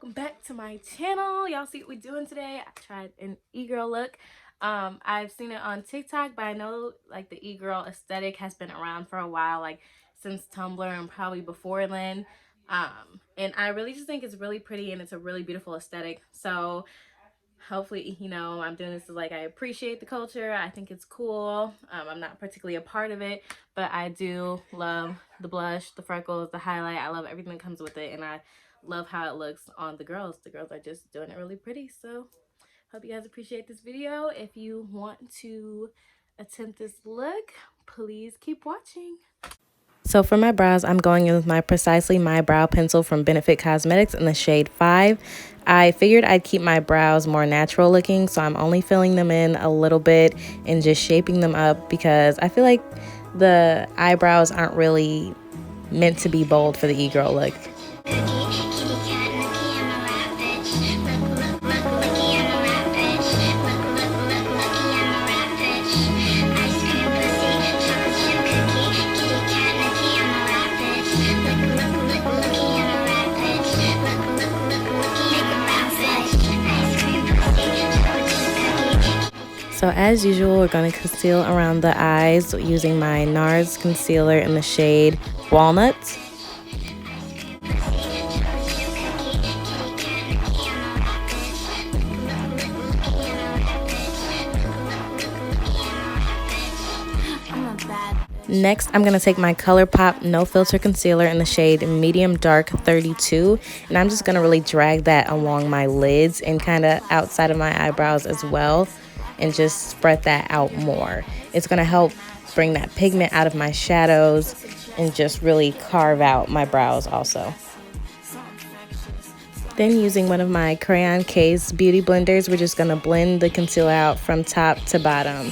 welcome back to my channel. Y'all see what we're doing today? I tried an e-girl look. I've seen it on TikTok, but I know like the e-girl aesthetic has been around for a while, like since Tumblr and probably before then. And I really just think it's really pretty and it's a really beautiful aesthetic. So hopefully, I'm doing this is like I appreciate the culture. I think it's cool. I'm not particularly a part of it, but I do love the blush, the freckles, the highlight. I love everything that comes with it, and I love how it looks on the girls. The girls are just doing it really pretty. So hope you guys appreciate this video. If you want to attempt this look, please keep watching. So for my brows, I'm going in with my Precisely My Brow Pencil from Benefit Cosmetics in the shade 5. I figured I'd keep my brows more natural looking, so I'm only filling them in a little bit and just shaping them up because I feel like the eyebrows aren't really meant to be bold for the e-girl look. So as usual, we're going to conceal around the eyes using my NARS concealer in the shade Walnuts. Next, I'm going to take my ColourPop No Filter Concealer in the shade Medium Dark 32, and I'm just going to really drag that along my lids and kind of outside of my eyebrows as well, and just spread that out more. It's going to help bring that pigment out of my shadows and just really carve out my brows also. Then using one of my Crayon Case beauty blenders, we're just going to blend the concealer out from top to bottom.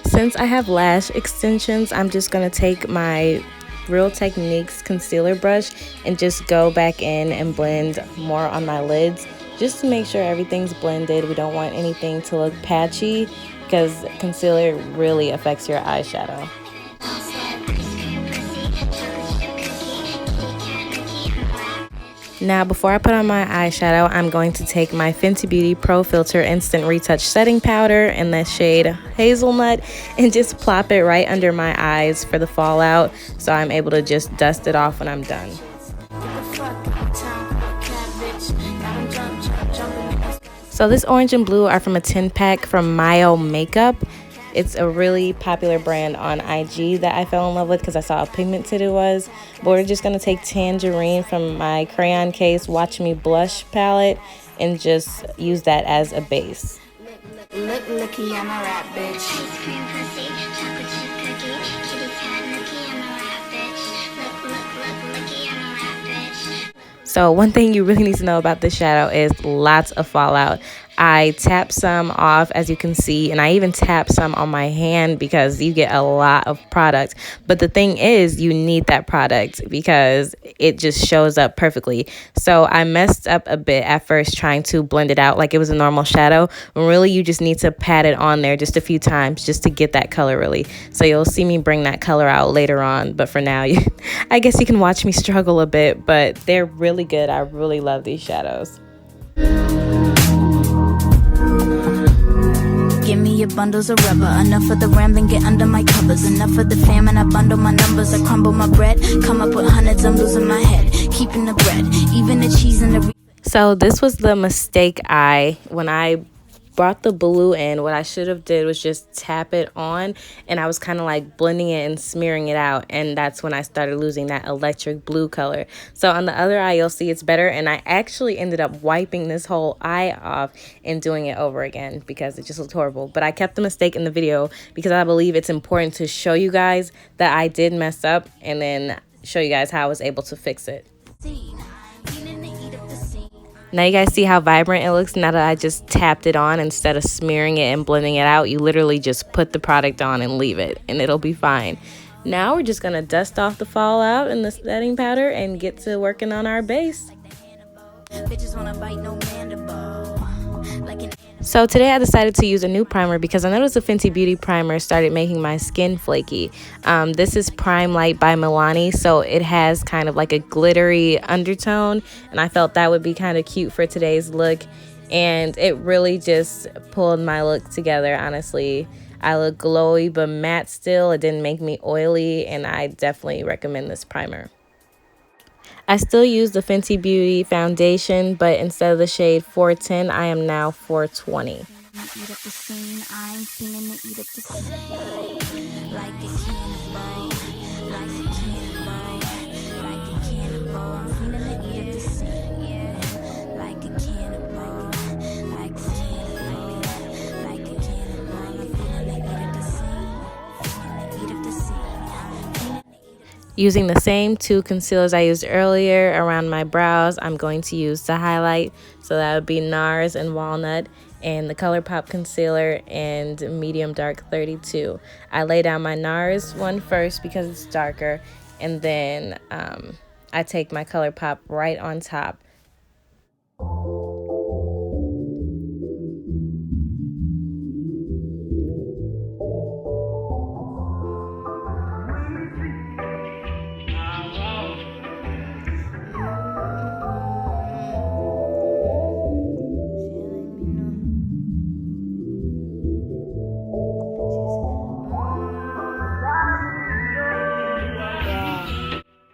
Since I have lash extensions, I'm just going to take my Real Techniques concealer brush and just go back in and blend more on my lids just to make sure everything's blended. We don't want anything to look patchy because concealer really affects your eyeshadow. Now, before I put on my eyeshadow, I'm going to take my Fenty Beauty Pro Filter Instant Retouch Setting Powder in the shade Hazelnut and just plop it right under my eyes for the fallout so I'm able to just dust it off when I'm done. So this orange and blue are from a 10-pack from Mayo Makeup. It's a really popular brand on IG that I fell in love with because I saw how pigmented it was. But we're just going to take Tangerine from my Crayon Case Watch Me Blush palette and just use that as a base. So one thing you really need to know about this shadow is lots of fallout. I tapped some off, as you can see, and I even tapped some on my hand because you get a lot of product. But the thing is, you need that product because it just shows up perfectly. So I messed up a bit at first trying to blend it out like it was a normal shadow. When really you just need to pat it on there just a few times just to get that color really. So you'll see me bring that color out later on. But for now, I guess you can watch me struggle a bit, but they're really good. I really love these shadows. Give me your bundles of rubber. Enough of the rambling, get under my covers. Enough of the fam, and I bundle my numbers. I crumble my bread, come up with hundreds, I'm losing my head. Keeping the bread, even the cheese and the... So this was the mistake when I brought the blue in, what I should have did was just tap it on, and I was kind of like blending it and smearing it out, and that's when I started losing that electric blue color. So on the other eye, you'll see it's better, and I actually ended up wiping this whole eye off and doing it over again because it just looked horrible. But I kept the mistake in the video because I believe it's important to show you guys that I did mess up and then show you guys how I was able to fix it. Now you guys see how vibrant it looks now that I just tapped it on instead of smearing it and blending it out. You literally just put the product on and leave it and it'll be fine. Now we're just going to dust off the fallout in the setting powder and get to working on our base. Bitches wanna bite no mandible. Like an So today I decided to use a new primer because I noticed the Fenty Beauty primer started making my skin flaky. This is Prime Light by Milani, so it has kind of like a glittery undertone, and I felt that would be kind of cute for today's look, and it really just pulled my look together, honestly. I look glowy but matte still. It didn't make me oily, and I definitely recommend this primer. I still use the Fenty Beauty foundation, but instead of the shade 410, I am now 420. eat up the scene. I'm feeling to eat up the scene. Like a cannibal. Like a cannibal. Like a cannibal. I'm feeling to eat up the scene. Yeah. Like a cannibal. Like a cannibal. Like a cannibal. I'm feeling to eat up the scene. Feeling to eat up the scene. Using the same two concealers I used earlier around my brows, I'm going to use to highlight. So that would be NARS and Walnut, and the ColourPop concealer and medium dark 32. I lay down my NARS one first because it's darker, and then I take my ColourPop right on top.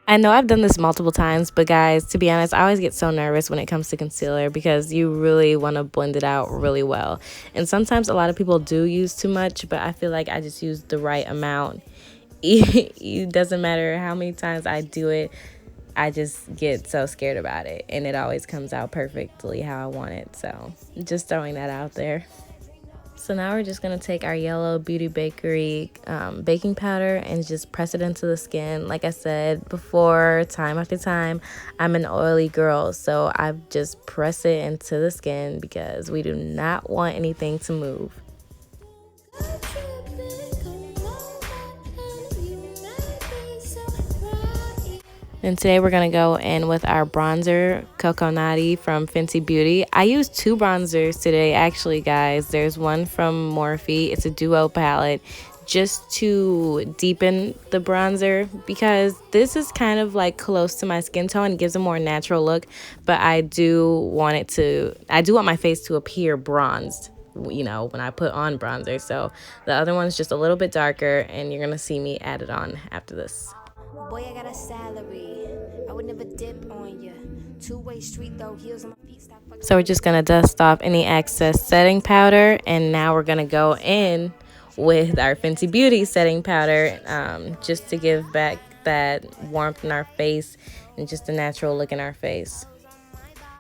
I know I've done this multiple times, but guys, to be honest, I always get so nervous when it comes to concealer because you really want to blend it out really well. And sometimes a lot of people do use too much, but I feel like I just use the right amount. It doesn't matter how many times I do it, I just get so scared about it, and it always comes out perfectly how I want it. So just throwing that out there. So now we're just going to take our yellow Beauty Bakery baking powder and just press it into the skin. Like I said before, time after time, I'm an oily girl, so I just press it into the skin because we do not want anything to move. And today we're going to go in with our bronzer, Coconati from Fenty Beauty. I used two bronzers today, actually, guys. There's one from Morphe. It's a duo palette just to deepen the bronzer because this is kind of like close to my skin tone and gives a more natural look. But I do want my face to appear bronzed, you know, when I put on bronzer. So the other one's just a little bit darker, and you're going to see me add it on after this. Boy, I got a salary. I would never dip on you. Two-way street though, heels on my feet. Stop fucking. So we're just going to dust off any excess setting powder, and now we're going to go in with our Fenty Beauty setting powder just to give back that warmth in our face and just a natural look in our face.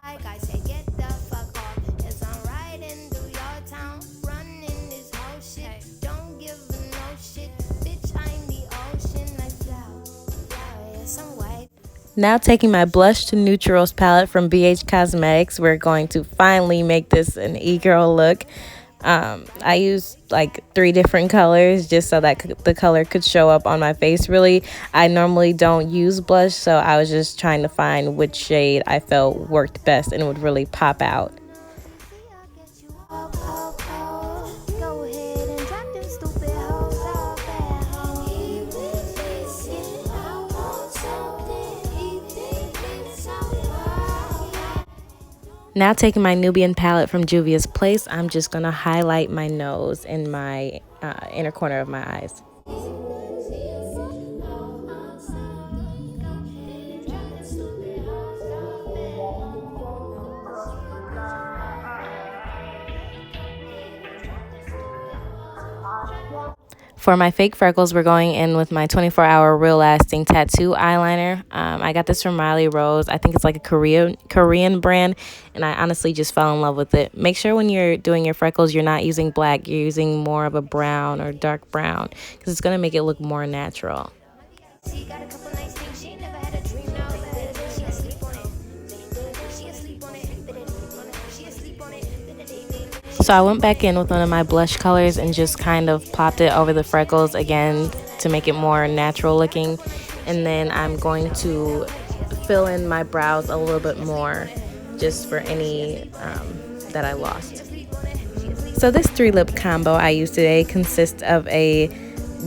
I say get the fuck off. Yes, I'm riding through your town, running this whole shit. Don't give a no shit, bitch. I'm the ocean. I flow, yes, I'm white. Now taking my Blush to Neutrals palette from BH Cosmetics, we're going to finally make this an e-girl look. I used like 3 different colors just so that the color could show up on my face. Really, I normally don't use blush, so I was just trying to find which shade I felt worked best and would really pop out. Go ahead and drop them stupid hoes off that hoe. Now taking my Nubian palette from Juvia's Place, I'm just going to highlight my nose and my inner corner of my eyes. For my fake freckles, we're going in with my 24-hour Real Lasting Tattoo eyeliner. I got this from Riley Rose. I think it's like a Korean brand, and I honestly just fell in love with it. Make sure when you're doing your freckles, you're not using black. You're using more of a brown or dark brown because it's going to make it look more natural. She got a couple nice things, she never had a dream now. She asleep on it. She asleep on it. She asleep on it. So I went back in with one of my blush colors and just kind of popped it over the freckles again to make it more natural looking. And then I'm going to fill in my brows a little bit more just for any that I lost. So this 3-lip combo I used today consists of a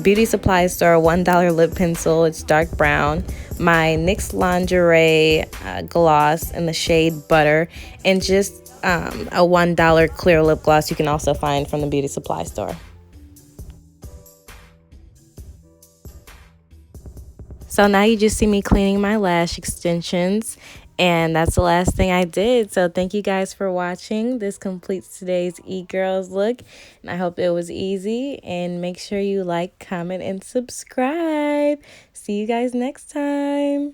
beauty supply store $1 lip pencil, it's dark brown, my NYX lingerie gloss in the shade Butter, and just a $1 clear lip gloss you can also find from the beauty supply store. So now you just see me cleaning my lash extensions, and that's the last thing I did. So thank you guys for watching. This completes today's e-girls look, and I hope it was easy. And make sure you like, comment, and subscribe. See you guys next time.